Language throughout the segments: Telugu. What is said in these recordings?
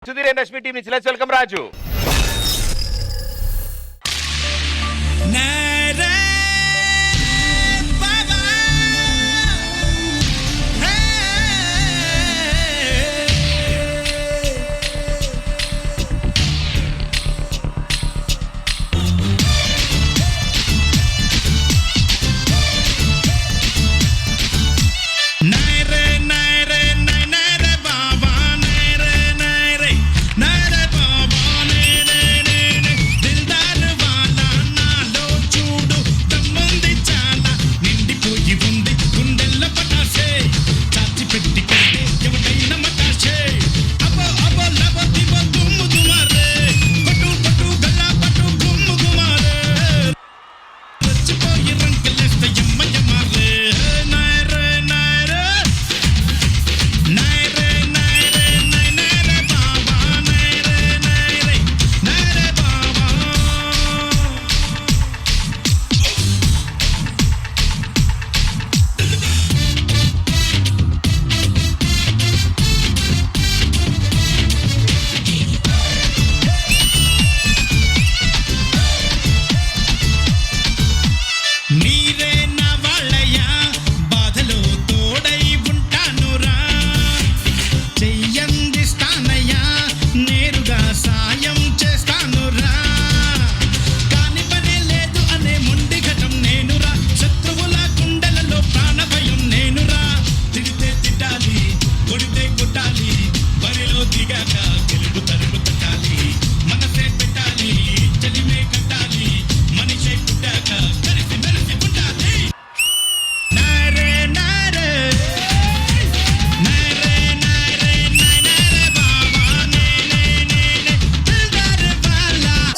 సుధీర్ అండ్ రష్మి టీమ్ నుంచి let's welcome Raju.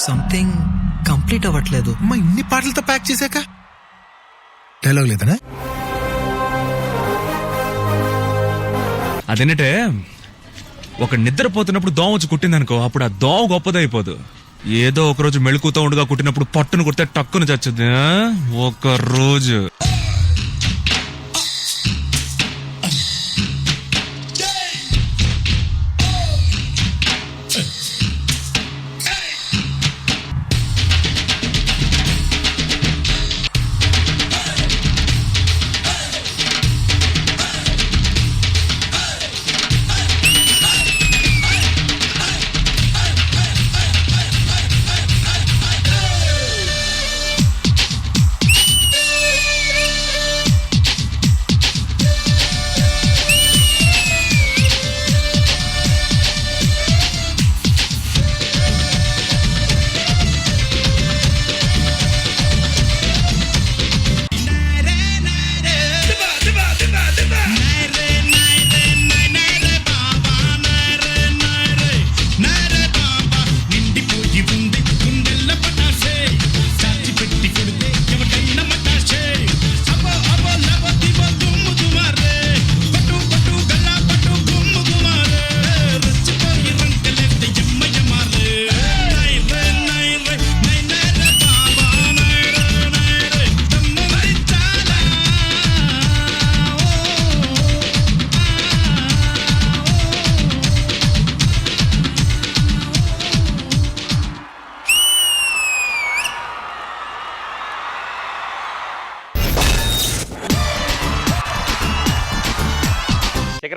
Something complete అవ్వట్లేదు. అమ్మా ఇన్ని పాటలతో ప్యాక్ చేశాక డైలాగ్ లేదనా? అదేంటే ఒక నిద్రపోతున్నప్పుడు దోమ వచ్చి కుట్టిందనుకో, అప్పుడు ఆ దోమ గొప్పదైపోదు. ఏదో ఒక రోజు మెళుకుతో ఉండగా కుట్టినప్పుడు పట్టును కుడితే టక్కును చచ్చుద్ది. ఒక రోజు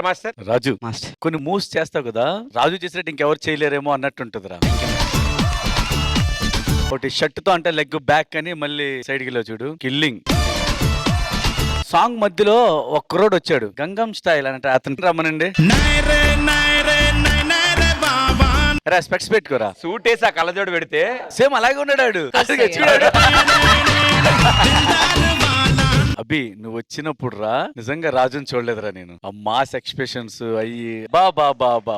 మాస్టర్ రాజు మాస్టర్ కొన్ని మూవ్స్ చేస్తావు కదా, రాజు చేసినట్టు ఇంకెవరు చేయలేరేమో అన్నట్టుంటదిరా. ఒకటి షర్ట్ తో అంటే లెగ్ బ్యాక్ అని మళ్ళీ సైడ్ కి చూడు, కిల్లింగ్ సాంగ్ మధ్యలో ఒక కుర్రోడు వచ్చాడు గంగం స్టైల్ అంటే అతను రమ్మనండి. స్పెక్స్ పెట్టుకోరా, సూట్ వేసి ఆ కళ్ళజోడు పెడితే సేమ్ అలాగే ఉన్నాడు. చూడాడు అభి, నువ్వు వచ్చినప్పుడు రా నిజంగా రాజుని చూడలేదురా నేను. ఆ మాస్ ఎక్స్ప్రెషన్స్ అయ్యి బా బా బా బా.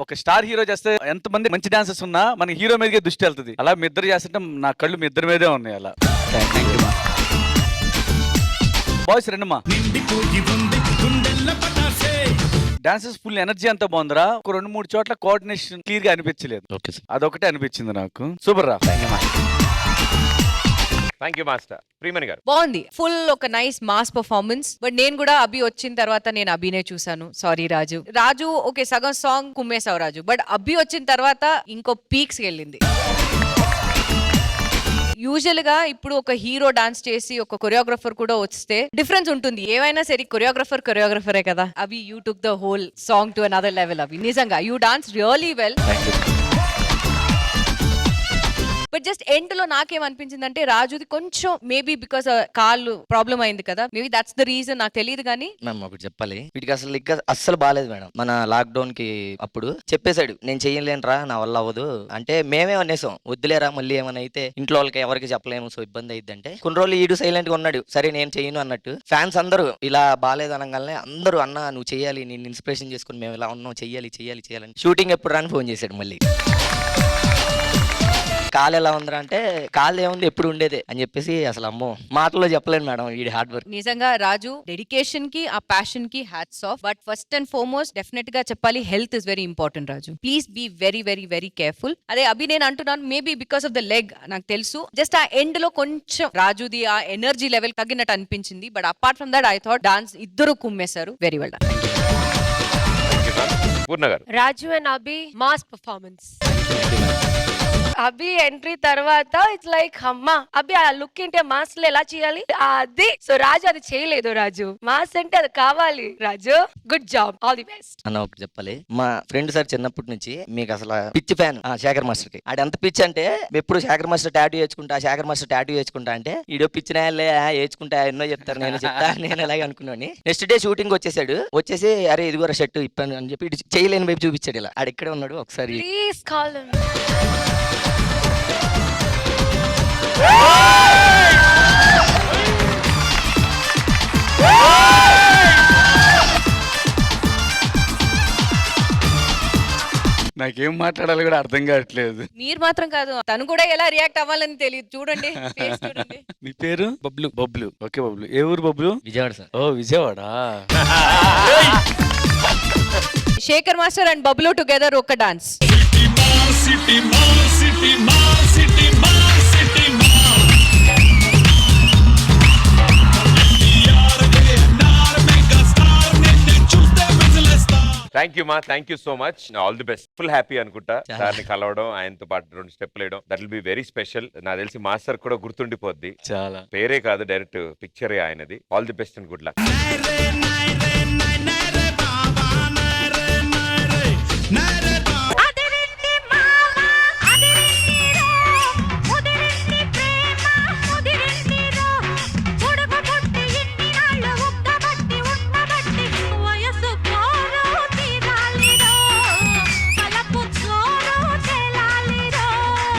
ఒక స్టార్ హీరో చేస్తే ఎంత మంది మంచి డాన్సర్స్ ఉన్నా మన హీరో మీదకే దృష్టి వెళ్తుంది. అలా మీ ఇద్దరు చేస్తుంటే నా కళ్ళు మీ ఇద్దరి మీదే ఉన్నాయి. అలా బాయ్స్ రండమ్మా. డాన్సెస్ ఫుల్ ఎనర్జీ అంతా బాగుందిరా. ఒక 2-3 చోట్ల కోఆర్డినేషన్ క్లియర్ గా అనిపించలేదు. అదొకటే అనిపించింది నాకు. సూపర్ రా. Thank you master. ప్రియమణి గారు. బాగుంది, ఫుల్ ఒక నైస్ మాస్ పర్ఫార్మెన్స్. బట్ నేను కూడా అభి వచ్చిన తర్వాత నేను అభినే చూసాను. సారీ రాజు ఓకే సగం సాంగ్ కుమ్మేశావు రాజు, బట్ అభి వచ్చిన తర్వాత ఇంకో పీక్స్ వెళ్ళింది. యూజువల్ గా ఇప్పుడు ఒక హీరో డాన్స్ చేసి ఒక కొరియోగ్రఫర్ కూడా వస్తే డిఫరెన్స్ ఉంటుంది. ఏమైనా సరే కొరియోగ్రఫరే కదా. Abhi you took the whole song to another level. Abhi నిజంగా you dance really well. But just end లో నాకేమనిపించింది అంటే రాజుది కొంచెం మేబీ బికాస్ కాళ్ళు ప్రాబ్లం అయింది కదా, మేబీ దట్స్ ద రీజన్. నాకు తెలియదు కానీ మ్యామ్ ఒకటి చెప్పాలి, వీటికి అసలు ఇంకా అస్సలు బాగాలేదు మేడం. మన లాక్డౌన్ కి అప్పుడు చెప్పేశాడు నేను చెయ్యలేనురా నా వల్ల అవ్వదు అంటే, మేమే అనేసాం వద్దులేరా మళ్ళీ ఏమైనా అయితే ఇంట్లో వాళ్ళకి ఎవరికి చెప్పలేము సో ఇబ్బంది అయింది అంటే. కొన్ని రోజులు ఈడు సైలెంట్ గా ఉన్నాడు, సరే నేను చెయ్యను అన్నట్టు. ఫ్యాన్స్ అందరూ ఇలా బాగాలేదు అనగానే అందరూ అన్న నువ్వు చెయ్యాలి, నేను ఇన్స్పిరేషన్ చేసుకుని మేము ఇలా ఉన్నాం, చెయ్యాలి షూటింగ్ ఎప్పుడు రాని ఫోన్ చేశాడు మళ్ళీ. కాలు ఎలా ఉందిరా అంటే కాలు ఏముంది ఎప్పుడు ఉండేదే అని చెప్పేసి అసలు అమ్మో మాటల్లో చెప్పలేను మేడం వీడి హార్డ్ వర్క్. నిజంగా రాజు డెడికేషన్ కి ఆ ప్యాషన్ కి hats off. But first and foremost definite గా చెప్పాలి, health is very important Raju. Please be very very very careful. అదే అభి నేను అంటున్నాను maybe because of the leg నాకు తెలుసు, జస్ట్ ఆ ఎండ్ లో కొంచెం రాజుది ఆ ఎనర్జీ లెవెల్ తగ్గినట్టు అనిపించింది. But apart from that I thought dance ఇద్దరు కుమ్మేశారు. Very well done. Purna garu. Raju and Abhi mass performance. Abhi entry తర్వాత ఇట్స్ లైక్ అమ్మా అభి ఆ లుక్ ఏంటి మాస్ లో ఎలా చేయాలి అది. సో రాజు అది చేయలేదు. రాజు మాస్ అంటే అది కావాలి. Raju good job, all the best. అన్న ఒకటి చెప్పాలి, మా ఫ్రెండ్ సార్ చిన్నప్పటి నుంచి మీకు అసలు పిచ్చి ఫ్యాన్ శేఖర్ మాస్టర్ కి. ఆడ ఎంత పిచ్చి అంటే ఎప్పుడు శేఖర్ మాస్టర్ టాటూ వేసుకుంటా అంటే ఈడో పిచ్చి నేలే వేసుకుంటా ఎన్నో చెప్తారు, నేను అలాగే అనుకున్నాను. నెక్స్ట్ డే షూటింగ్ వచ్చేసి అరే ఇదిగోరా షర్ట్ ఇప్పాను అని చెప్పి చేయలేని వైపు చూపించాడు. ఇలా ఆడ ఇక్కడే ఉన్నాడు ఒకసారి. Please call him. నాకేం మాట్లాడాలి కూడా అర్థం కావట్లేదు. మీరు మాత్రం కాదు, తను కూడా ఎలా రియాక్ట్ అవ్వాలని తెలియదు. చూడండి face చూడండి. నీ పేరు బబ్లు. ఓకే బబ్లు. ఏ ఊరు బబ్లు? విజయవాడ సార్. ఓ Vijayawada. Shekhar master and Bablu together ఒక డాన్స్. థ్యాంక్ యూ మా, thank you so much. All the best. Full happy అనుకుంటా సార్ని కలవడం, ఆయనతో పాటు 2 స్టెప్లు వేయడం. That will be very special. నాకు తెలిసి మాస్టర్ కూడా గుర్తుండిపోద్ది. చాలా పేరే కాదు డైరెక్ట్ పిక్చరే ఆయనది. All the best and good luck.